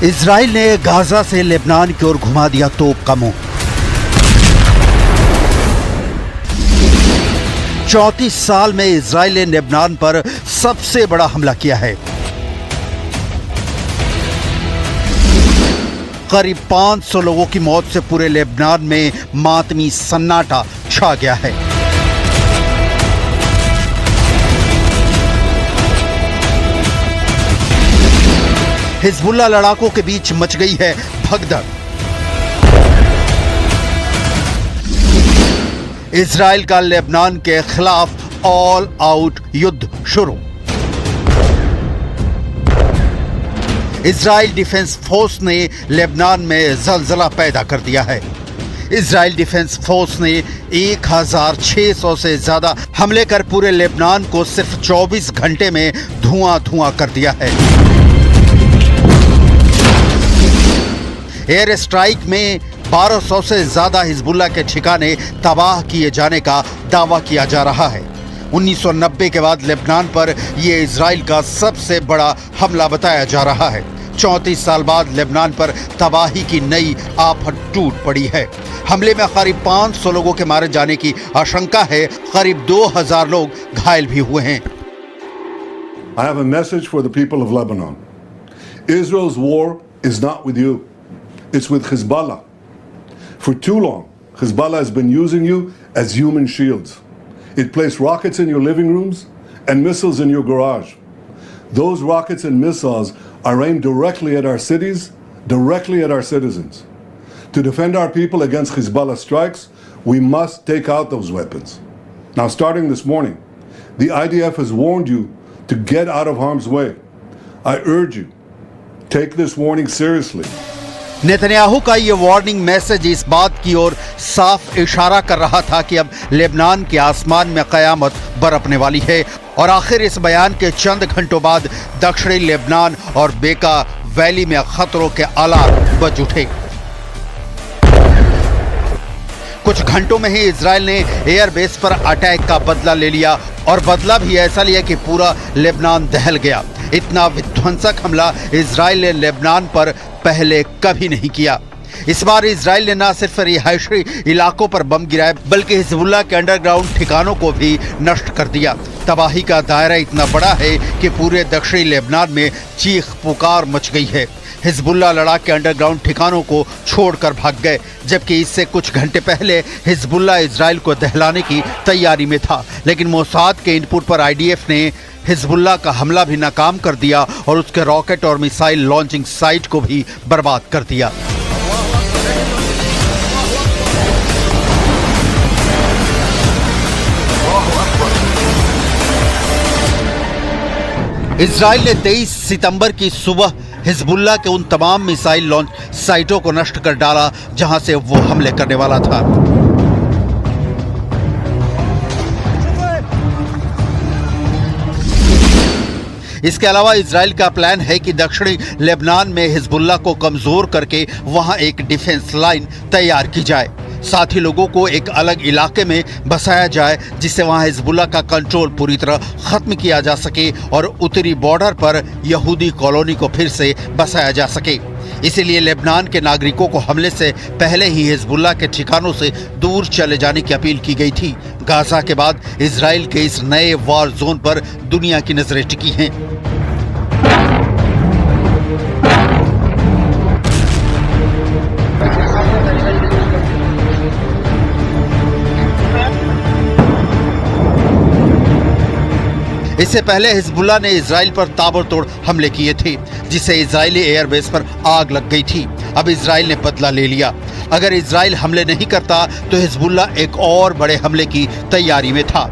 Israel ने Gaza से Lebanon की ओर घुमा दिया तोप का मुंह। 34 साल में इजराइल ने लेबनान पर सबसे बड़ा हमला किया है। करीब 500 लोगों की मौत से पूरे लेबनान में मातमी सन्नाटा छा गया है। हिजबुल्लाह लड़ाकों के बीच मच गई है भगदड़। इजराइल का लेबनान के खिलाफ ऑल आउट युद्ध शुरू। इजराइल डिफेंस फोर्स ने लेबनान में जलजला पैदा कर दिया है। इजराइल डिफेंस फोर्स ने 1600 से ज्यादा हमले कर पूरे लेबनान को सिर्फ 24 घंटे में धुआं कर दिया है। एयर स्ट्राइक में 1200 से ज्यादा हिजबुल्लाह के ठिकाने तबाह किए जाने का दावा किया जा रहा है। 1990 के बाद लेबनान पर यह इजराइल का सबसे बड़ा हमला बताया जा रहा है। 34 साल बाद लेबनान पर तबाही की नई आफत टूट पड़ी है। हमले में करीब 500 लोगों के मारे जाने की आशंका है। करीब 2000 लोग घायल भी हुए हैं। I have a message for the people of Lebanon. Israel's war is not with you. It's with Hezbollah. For too long, Hezbollah has been using you as human shields. It placed rockets in your living rooms and missiles in your garage. Those rockets and missiles are aimed directly at our cities, directly at our citizens. To defend our people against Hezbollah strikes, we must take out those weapons. Now, starting this morning, the IDF has warned you to get out of harm's way. I urge you, take this warning seriously. Netanyahu का ये warning message इस बात की ओर साफ इशारा कर रहा था कि अब लेबनान के आसमान में कयामत बरपने वाली है। और आखिर इस बयान के चंद घंटों बाद दक्षिणी लेबनान और बेका वैली में खतरों के अलार्म बज उठे। कुछ घंटों में ही इजराइल ने एयरबेस पर अटैक का बदला ले लिया और बदला भी ऐसा लिया कि पूरा लेबनान दहल गया। इतना विध्वंसक हमला इजराइल ने लेबनान पर पहले कभी नहीं किया। इस बार इजराइल ने न सिर्फ रिहायशी इलाकों पर बम गिराए बल्कि हिजबुल्लाह के अंडरग्राउंड ठिकानों को भी नष्ट कर दिया। तबाही का दायरा इतना बड़ा है कि पूरे दक्षिणी लेबनान में चीख पुकार मच गई है। हिजबुल्लाह लड़ाक के अंडरग्राउंड ठिकानों को छोड़कर भाग गए, जबकि इससे कुछ घंटे पहले हिजबुल्लाह इजराइल को दहलाने की तैयारी में था। लेकिन मोसाद के इनपुट पर आईडीएफ ने हिजबुल्लाह का हमला भी नाकाम कर दिया और उसके रॉकेट और मिसाइल लॉन्चिंग साइट को भी बर्बाद कर दिया। इजराइल ने 23 सितंबर की सुबह हिजबुल्लाह के उन तमाम मिसाइल लॉन्च साइटों को नष्ट कर डाला जहां से वो हमले करने वाला था। इसके अलावा इजराइल का प्लान है कि दक्षिणी लेबनान में हिजबुल्लाह को कमजोर करके वहां एक डिफेंस लाइन तैयार की जाए। साथ ही लोगों को एक अलग इलाके में बसाया जाए जिससे वहां हिजबुल्लाह का कंट्रोल पूरी तरह खत्म किया जा सके और उत्तरी बॉर्डर पर यहूदी कॉलोनी को फिर से बसाया जा सके। इसीलिए लेबनान के नागरिकों को हमले से पहले ही हिजबुल्लाह के ठिकानों से दूर चले जाने की अपील की गई थी। गाजा के बाद इजराइल के इस नए वॉर जोन पर दुनिया की नजरें टिकी हैं। इससे पहले हिजबुल्लाह ने इजराइल पर ताबड़तोड़ हमले किए थे, जिससे इजरायली एयरबेस पर आग लग गई थी। अब इजराइल ने बदला ले लिया। अगर इजराइल हमले नहीं करता तो हिजबुल्लाह एक और बड़े हमले की तैयारी में था।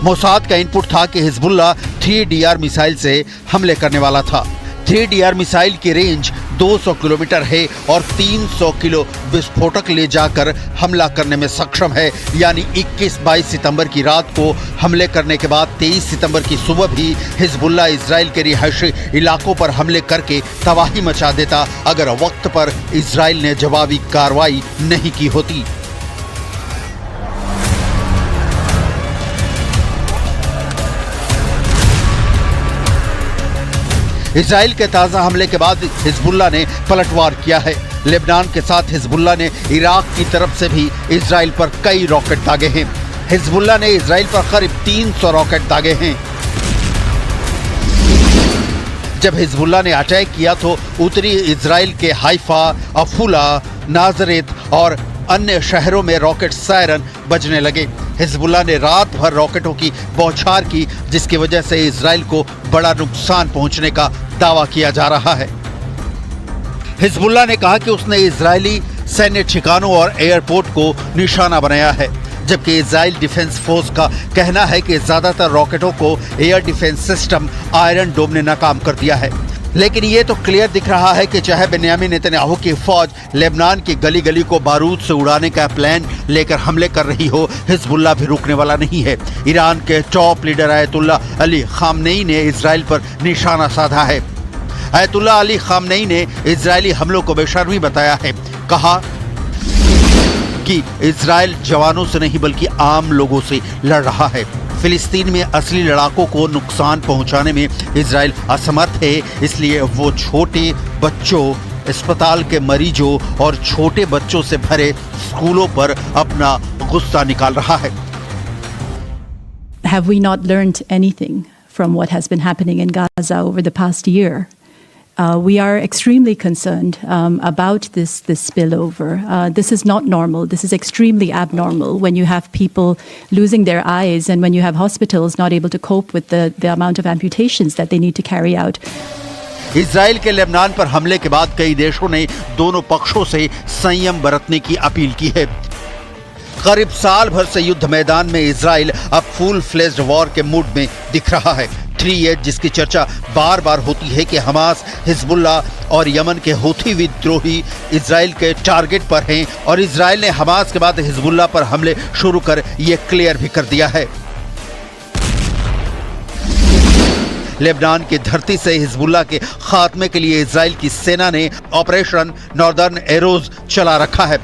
मोसाद का इनपुट था कि हिजबुल्लाह 3DR मिसाइल से हमले करने वाला था। 3DR मिसाइल की रेंज 200 किलोमीटर है और 300 किलो विस्फोटक ले जाकर हमला करने में सक्षम है। यानी 21-22 सितंबर की रात को हमले करने के बाद 23 सितंबर की सुबह भी हिजबुल्लाह इजराइल के रिहायशी इलाकों पर हमले करके तबाही मचा देता अगर वक्त पर इजराइल ने जवाबी कार्रवाई नहीं की होती। इजराइल के ताज़ा हमले के बाद हिजबुल्लाह ने पलटवार किया है। लेबनान के साथ हिजबुल्लाह ने इराक की तरफ से भी इजराइल पर कई रॉकेट दागे हैं। हिजबुल्लाह ने इजराइल पर करीब 300 रॉकेट दागे हैं। जब हिजबुल्लाह ने अटैक किया तो उत्तरी इजराइल के हाइफा, अफूला, नाजरेत और अन्य शहरों में रॉकेट सायरन बजने लगे। हिजबुल्लाह ने रात भर रॉकेटों की बौछार की, जिसकी वजह से इजराइल को बड़ा नुकसान पहुंचने का दावा किया जा रहा है। हिजबुल्लाह ने कहा कि उसने इजरायली सैन्य ठिकानों और एयरपोर्ट को निशाना बनाया है, जबकि इजराइल डिफेंस फोर्स का कहना है कि ज्यादातर रॉकेटों को एयर डिफेंस सिस्टम आयरन डोम ने नाकाम कर दिया है। लेकिन ये तो क्लियर दिख रहा है कि चाहे बेन्यामिन नेतन्याहू की फौज लेबनान की गली गली को बारूद से उड़ाने का प्लान लेकर हमले कर रही हो, हिजबुल्लाह भी रुकने वाला नहीं है। ईरान के top leader Ayatollah Ali Khamenei ने इजराइल पर निशाना साधा है। आयतुल्लाह अली खामनेई ने इजरायली हमलों को बेशर्मी बताया है। कहा कि इजराइल जवानों से नहीं बल्कि आम लोगों से लड़ रहा है। फिलिस्तीन में असली लड़ाकों को नुकसान पहुंचाने में इजराइल असमर्थ है, इसलिए वो छोटे बच्चों, अस्पताल के मरीजों और छोटे बच्चों से भरे स्कूलों पर अपना गुस्सा निकाल रहा है। Have we not learned anything from what has been happening in Gaza over the past year? We are extremely concerned about this spillover. This is not normal. This is extremely abnormal when you have people losing their eyes and when you have hospitals not able to cope with the amount of amputations that they need to carry out. Israel के Lebanon पर हमले के बाद कई देशों ने दोनों पक्षों से संयम बरतने की अपील की है। करीब साल भर से युद्ध मैदान में इजराइल अब फुल फ्लेज्ड वॉर के मूड में दिख रहा है। 3-8 जिसकी चर्चा बार बार होती है कि हमास, हिजबुल्लाह और यमन के हूथी विद्रोही इजराइल के टारगेट पर हैं और इजराइल ने हमास के बाद हिजबुल्लाह पर हमले शुरू कर ये क्लियर भी कर दिया है। लेबनान की धरती से हिजबुल्लाह के खात्मे के लिए इजराइल की सेना ने ऑपरेशन नॉर्दर्न एरोज चला रखा है।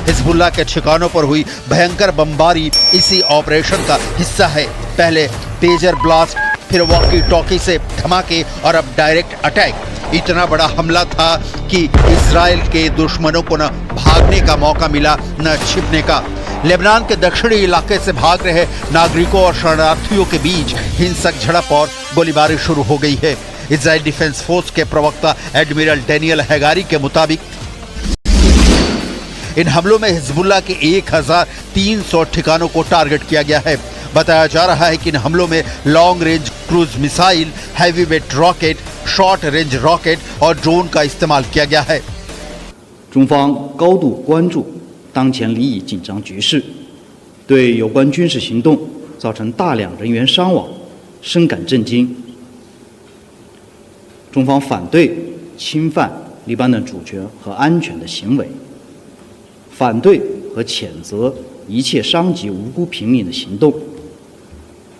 हिजबुल्लाह के ठिकानों पर हुई भयंकर बमबारी इसी ऑपरेशन का हिस्सा है। पहले पेजर ब्लास्ट, फिर वॉकी टॉकी से धमाके और अब डायरेक्ट अटैक। इतना बड़ा हमला था कि इजराइल के दुश्मनों को न भागने का मौका मिला न छिपने का। लेबनान के दक्षिणी इलाके से भाग रहे नागरिकों और शरणार्थियों के बीच हिंसक झड़प और गोलीबारी शुरू हो गई है। इजराइल डिफेंस फोर्स के प्रवक्ता एडमिरल डेनियल हैगारी के मुताबिक इन हमलों में हिजबुल्लाह के 1300 ठिकानों को टारगेट किया गया है। बताया जा रहा है कि इन हमलों में long range cruise missile, heavy weight rocket, short range rocket और ड्रोन का इस्तेमाल किया गया है। 中方高度关注当前利益紧张局势，对有关军事行动造成大量人员伤亡深感震惊。中方反对侵犯黎巴嫩主权和安全的行为，反对和谴责一切伤及无辜平民的行动。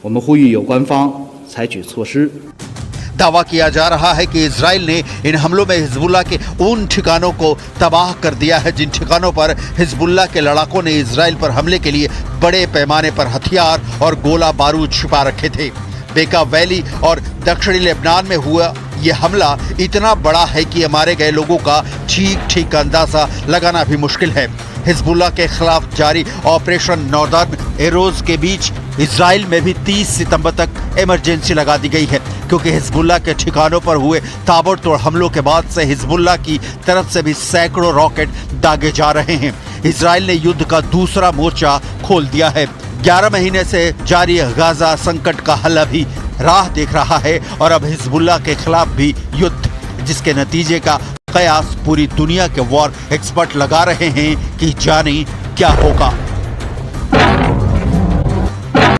我们呼吁有关方采取措施。 दावा किया जा रहा है कि इजराइल ने इन हमलों में हिजबुल्लाह के उन ठिकानों को तबाह कर दिया है जिन ठिकानों पर हिजबुल्लाह के लड़ाकों ने इजराइल पर हमले के लिए बड़े पैमाने पर हथियार और गोला बारूद छिपा रखे थे। बेका वैली और दक्षिणी लेबनान में हुआ ये हमला इतना बड़ा है कि मारे गए लोगों का ठीक अंदाजा लगाना भी मुश्किल है। हिजबुल्लाह के खिलाफ जारी ऑपरेशन नॉर्दर्न एरोज के बीच इजराइल में भी 30 सितंबर तक इमरजेंसी लगा दी गई है, क्योंकि हिजबुल्लाह के ठिकानों पर हुए ताबड़तोड़ हमलों के बाद से हिजबुल्लाह की तरफ से भी सैकड़ों रॉकेट दागे जा रहे हैं। इजराइल ने युद्ध का दूसरा मोर्चा खोल दिया है। 11 महीने से जारी गाजा संकट का हल अभी राह देख रहा है और अब हिजबुल्लाह के खिलाफ भी युद्ध, जिसके नतीजे का कयास पूरी दुनिया के वॉर एक्सपर्ट लगा रहे हैं कि जाने क्या होगा।